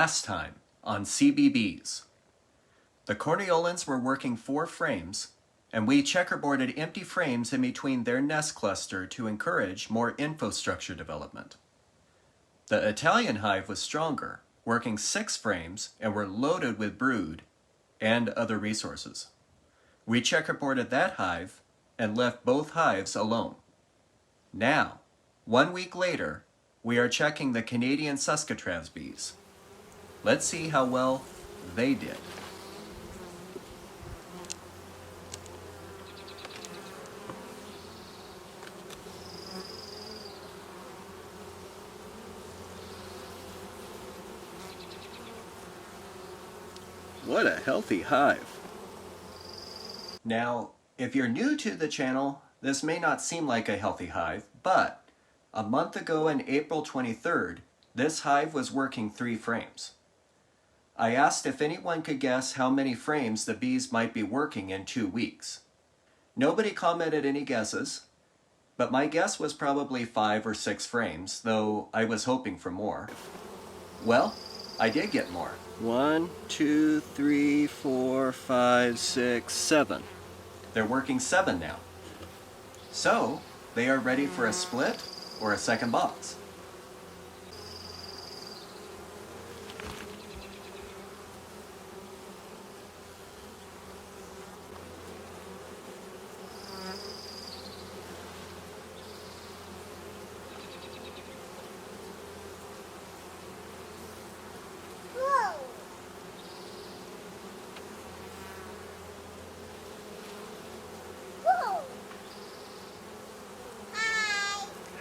Last time on CBBs. The Corneolans were working 4 frames, and we checkerboarded empty frames in between their nest cluster to encourage more infrastructure development. The Italian hive was stronger, working 6 frames and were loaded with brood and other resources. We checkerboarded that hive and left both hives alone. Now, 1 week later, we are checking the Canadian Saskatraz bees. Let's see how well they did. What a healthy hive. Now, if you're new to the channel, this may not seem like a healthy hive, but a month ago on April 23rd, this hive was working 3 frames. I asked if anyone could guess how many frames the bees might be working in 2 weeks. Nobody commented any guesses, but my guess was probably 5 or 6 frames, though I was hoping for more. Well, I did get more. 1, 2, 3, 4, 5, 6, 7. They're working 7 now. So, they are ready for a split or a second box.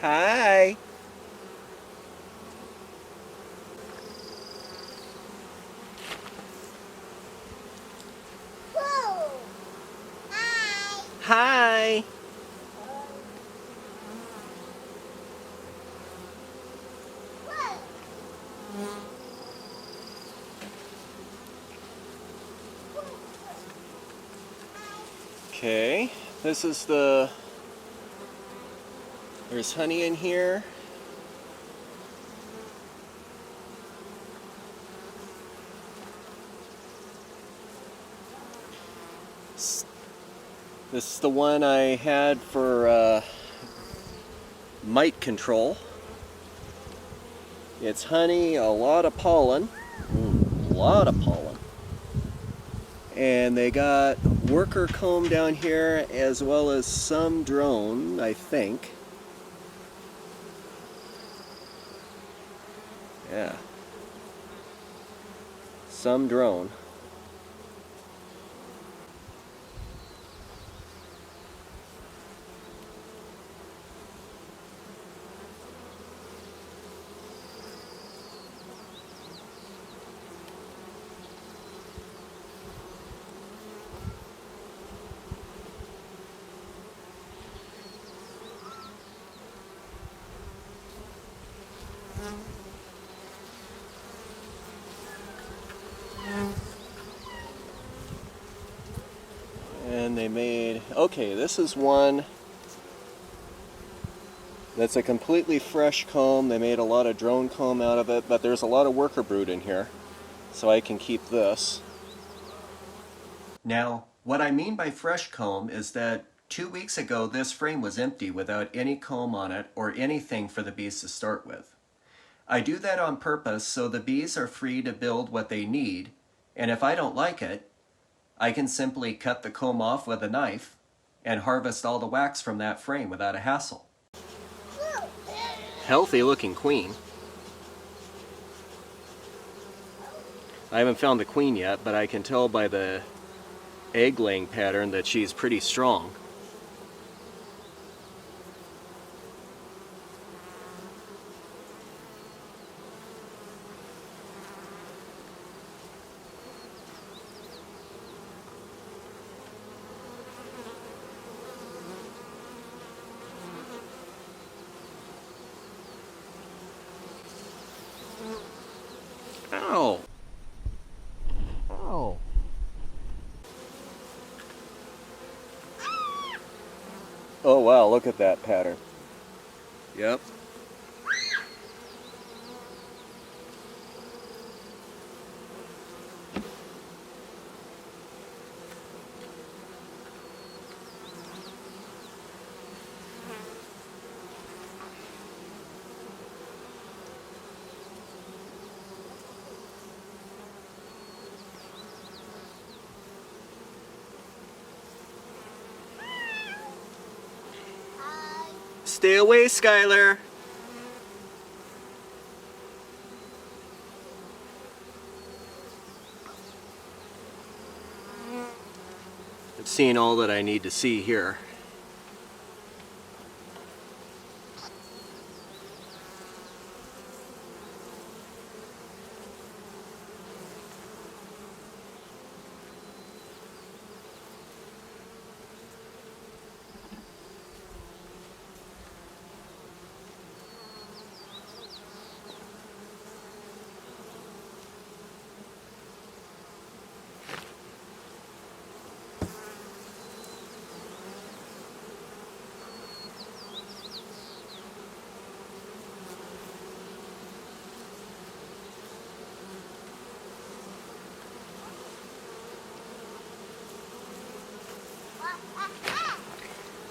Hi. Whoa. Hi. Hi. Okay, this is there's honey in here. This is the one I had for mite control. It's honey, a lot of pollen, and they got worker comb down here as well as some drone, I think. Yeah, some drone. And they made, okay, this is one that's a completely fresh comb. They made a lot of drone comb out of it, but there's a lot of worker brood in here, so I can keep this. Now, what I mean by fresh comb is that 2 weeks ago this frame was empty without any comb on it or anything for the bees to start with. I do that on purpose so the bees are free to build what they need, and if I don't like it, I can simply cut the comb off with a knife and harvest all the wax from that frame without a hassle. Healthy looking queen. I haven't found the queen yet, but I can tell by the egg laying pattern that she's pretty strong. Ow! Ow! Oh wow, look at that pattern. Yep. Stay away, Skylar. I've seen all that I need to see here.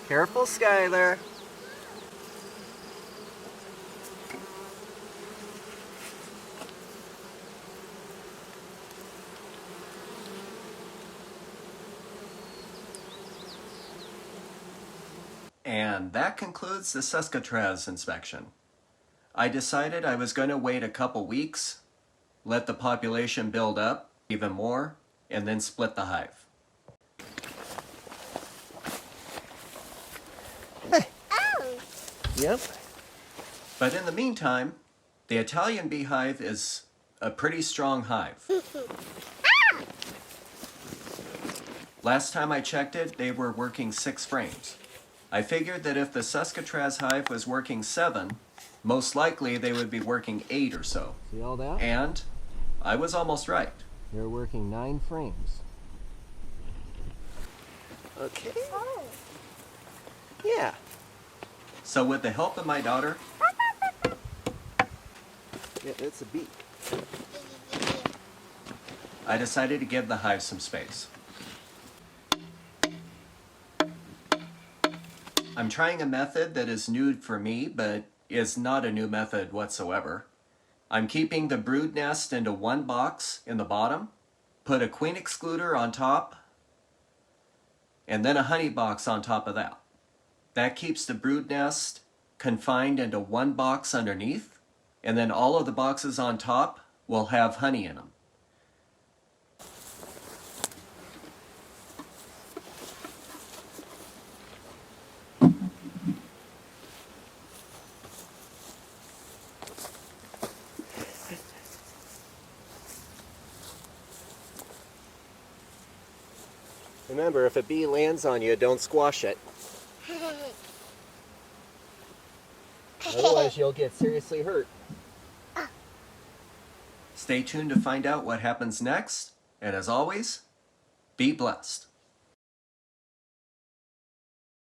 Careful, Skylar. And that concludes the Saskatraz inspection. I decided I was going to wait a couple weeks, let the population build up even more, and then split the hive. Oh. Yep. But in the meantime, the Italian beehive is a pretty strong hive. Last time I checked it, they were working 6 frames. I figured that if the Saskatraz hive was working 7, most likely they would be working 8 or so. See all that? And I was almost right. They're working 9 frames. Okay. Oh. Yeah. So with the help of my daughter, Yeah, that's a beak. I decided to give the hive some space. I'm trying a method that is new for me, but is not a new method whatsoever. I'm keeping the brood nest into one box in the bottom, put a queen excluder on top, and then a honey box on top of that. That keeps the brood nest confined into one box underneath, and then all of the boxes on top will have honey in them. Remember, if a bee lands on you, don't squash it. Otherwise, you'll get seriously hurt. Stay tuned to find out what happens next, and as always, be blessed.